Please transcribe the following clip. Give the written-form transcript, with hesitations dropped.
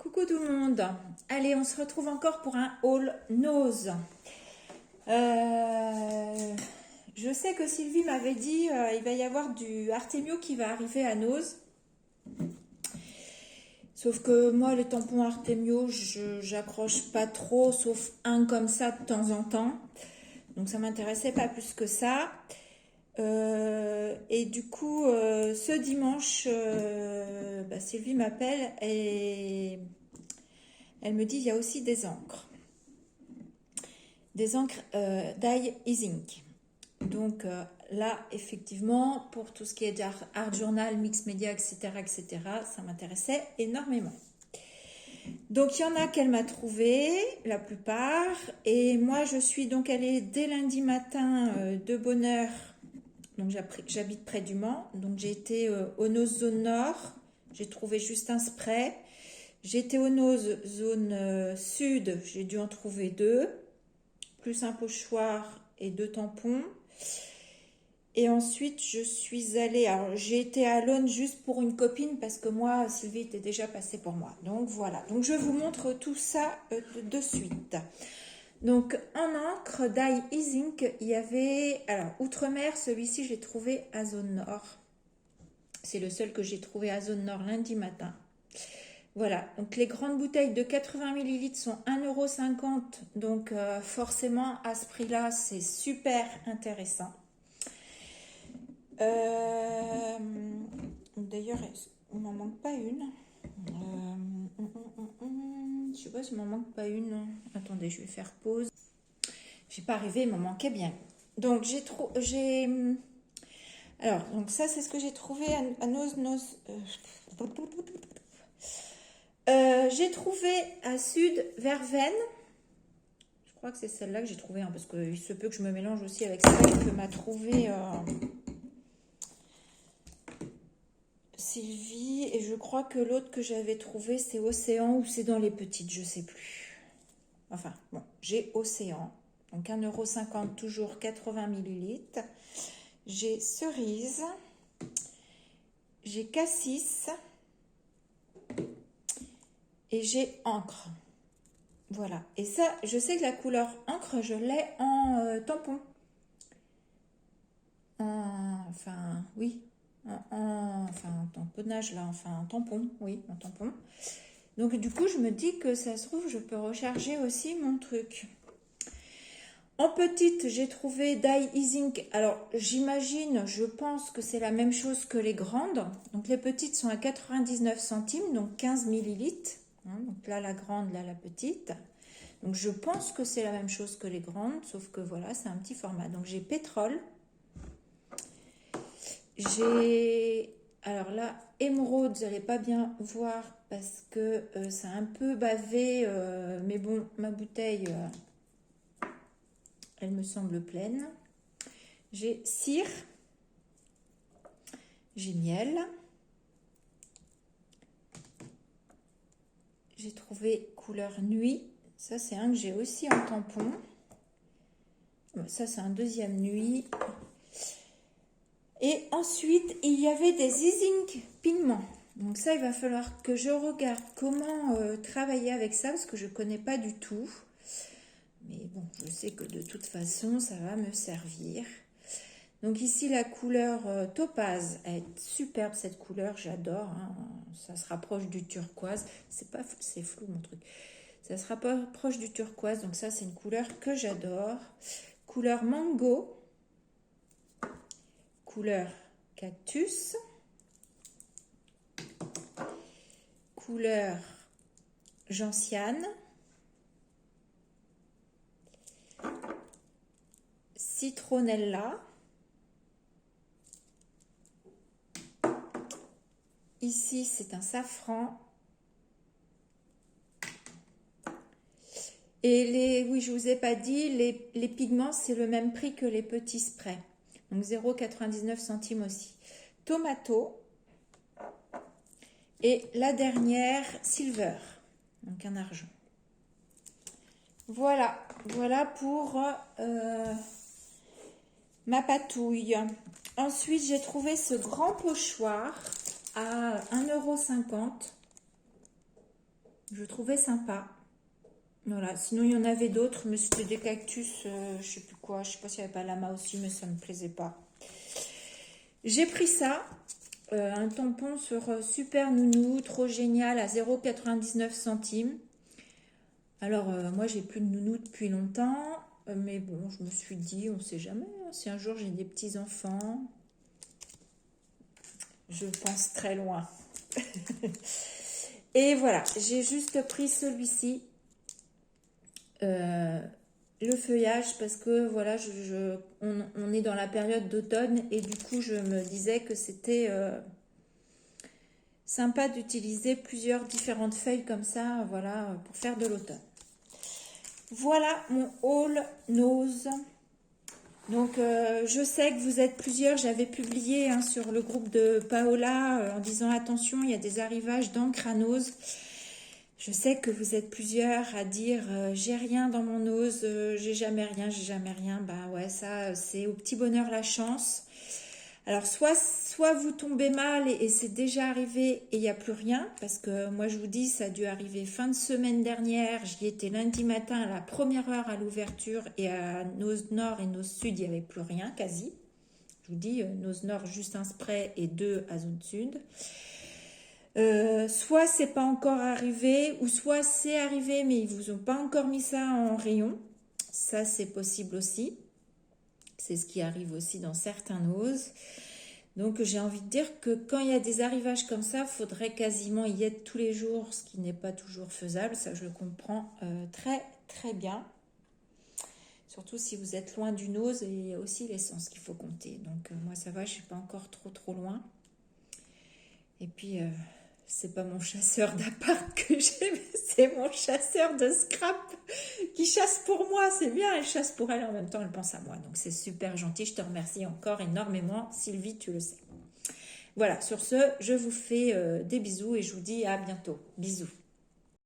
Coucou tout le monde. Allez, on se retrouve encore pour un haul nose. Je sais que Sylvie m'avait dit il va y avoir du Artemio qui va arriver à Nose. Sauf que moi, les tampons Artemio, j'accroche pas trop, sauf un comme ça de temps en temps. Donc ça m'intéressait pas plus que ça. Et du coup, ce dimanche, Sylvie m'appelle et elle me dit il y a aussi des encres. Des encres dye Ink. Donc là, effectivement, pour tout ce qui est art journal, mix média, etc., ça m'intéressait énormément. Donc il y en a qu'elle m'a trouvé, la plupart. Et moi, je suis donc allée dès lundi matin de bonne heure. Donc j'habite près du Mans. Donc j'ai été au Nose Zone Nord. J'ai trouvé juste un spray. J'étais au Nose Zone Sud. J'ai dû en trouver 2. Plus un pochoir et 2 tampons. Et ensuite, je suis allée... Alors, j'ai été à l'Aune juste pour une copine parce que moi, Sylvie était déjà passée pour moi. Donc, voilà. Donc, je vous montre tout ça de suite. Donc, en encre, dye Ink, il y avait... Alors, Outre-mer, celui-ci, j'ai trouvé à Zone Nord. C'est le seul que j'ai trouvé à Zone Nord lundi matin. Voilà, donc les grandes bouteilles de 80 ml sont 1,50 €. Donc forcément, à ce prix-là, c'est super intéressant. D'ailleurs, il m'en manque pas une. Je sais pas s'il m'en manque pas une. Attendez, je vais faire pause. J'ai pas arrivé, il m'en manquait bien. Donc alors, donc ça, c'est ce que j'ai trouvé à j'ai trouvé à Sud Verveine. Je crois que c'est celle-là que j'ai trouvée, parce qu'il se peut que je me mélange aussi avec celle que m'a trouvée Sylvie. Et je crois que l'autre que j'avais trouvé, c'est Océan ou c'est dans les petites, je sais plus. Enfin, bon, j'ai Océan. Donc 1,50 €, toujours 80 ml. J'ai Cerise. J'ai Cassis. Et j'ai Encre. Voilà. Et ça, je sais que la couleur encre, je l'ai en tampon. Enfin, oui. En tamponnage, là. Enfin, en tampon. Oui, en tampon. Donc, du coup, je me dis que ça se trouve, je peux recharger aussi mon truc. En petite, j'ai trouvé dye Ink. Alors, j'imagine, je pense que c'est la même chose que les grandes. Donc, les petites sont à 99 centimes, donc 15 millilitres. Donc là, la grande, là, la petite. Donc, je pense que c'est la même chose que les grandes, sauf que voilà, c'est un petit format. Donc, j'ai pétrole. J'ai... Alors là, émeraude, vous n'allez pas bien voir parce que ça a un peu bavé. Mais bon, ma bouteille, elle me semble pleine. J'ai cire. J'ai miel. J'ai trouvé couleur nuit. Ça, c'est un que j'ai aussi en tampon. Ça, c'est un deuxième nuit. Et ensuite, il y avait des Ink pigments. Donc ça, il va falloir que je regarde comment travailler avec ça, parce que je ne connais pas du tout. Mais bon, je sais que de toute façon, ça va me servir. Donc ici, la couleur topaz, elle est superbe, cette couleur, j'adore. Ça se rapproche du turquoise. C'est flou, mon truc. Ça se rapproche du turquoise, donc ça, c'est une couleur que j'adore. Couleur mango. Couleur cactus. Couleur gentiane. Citronella. Ici, c'est un safran. Et oui, je vous ai pas dit, les pigments, c'est le même prix que les petits sprays. Donc 0,99 centimes aussi. Tomato. Et la dernière, silver. Donc un argent. Voilà. Voilà pour ma patouille. Ensuite, j'ai trouvé ce grand pochoir à 1,50 €. Je trouvais sympa. Voilà, sinon il y en avait d'autres, mais c'était des cactus, je sais plus quoi, je sais pas s'il n'y avait pas lama aussi, mais ça me plaisait pas. J'ai pris ça, un tampon sur Super Nounou, trop génial, à 0,99 centimes. Alors, moi j'ai plus de nounou depuis longtemps, mais bon, je me suis dit, on sait jamais, hein, si un jour j'ai des petits-enfants, je pense très loin. Et voilà, j'ai juste pris celui-ci. Le feuillage parce que voilà on est dans la période d'automne et du coup je me disais que c'était sympa d'utiliser plusieurs différentes feuilles comme ça, voilà, pour faire de l'automne. Voilà mon haul nose. Donc je sais que vous êtes plusieurs, j'avais publié hein, sur le groupe de Paola en disant attention, il y a des arrivages d'encre à nose. Je sais que vous êtes plusieurs à dire j'ai rien dans mon nose, j'ai jamais rien, j'ai jamais rien. Bah ouais, ça c'est au petit bonheur la chance. Alors soit vous tombez mal et c'est déjà arrivé et il n'y a plus rien, parce que moi je vous dis ça a dû arriver fin de semaine dernière, j'y étais lundi matin à la première heure à l'ouverture et à Nose Nord et Nose Sud il n'y avait plus rien quasi. Je vous dis Nose Nord juste un spray et 2 à Zone Sud. Soit c'est pas encore arrivé ou soit c'est arrivé mais ils vous ont pas encore mis ça en rayon, ça c'est possible aussi, c'est ce qui arrive aussi dans certains noses. Donc j'ai envie de dire que quand il y a des arrivages comme ça, il faudrait quasiment y être tous les jours, ce qui n'est pas toujours faisable, ça je le comprends très très bien, surtout si vous êtes loin du nose, et il y a aussi l'essence qu'il faut compter. Donc moi ça va, je suis pas encore trop loin, et puis c'est pas mon chasseur d'appart que j'aime, c'est mon chasseur de scrap qui chasse pour moi. C'est bien, elle chasse pour elle en même temps, elle pense à moi. Donc c'est super gentil, je te remercie encore énormément. Sylvie, tu le sais. Voilà, sur ce, je vous fais des bisous et je vous dis à bientôt. Bisous.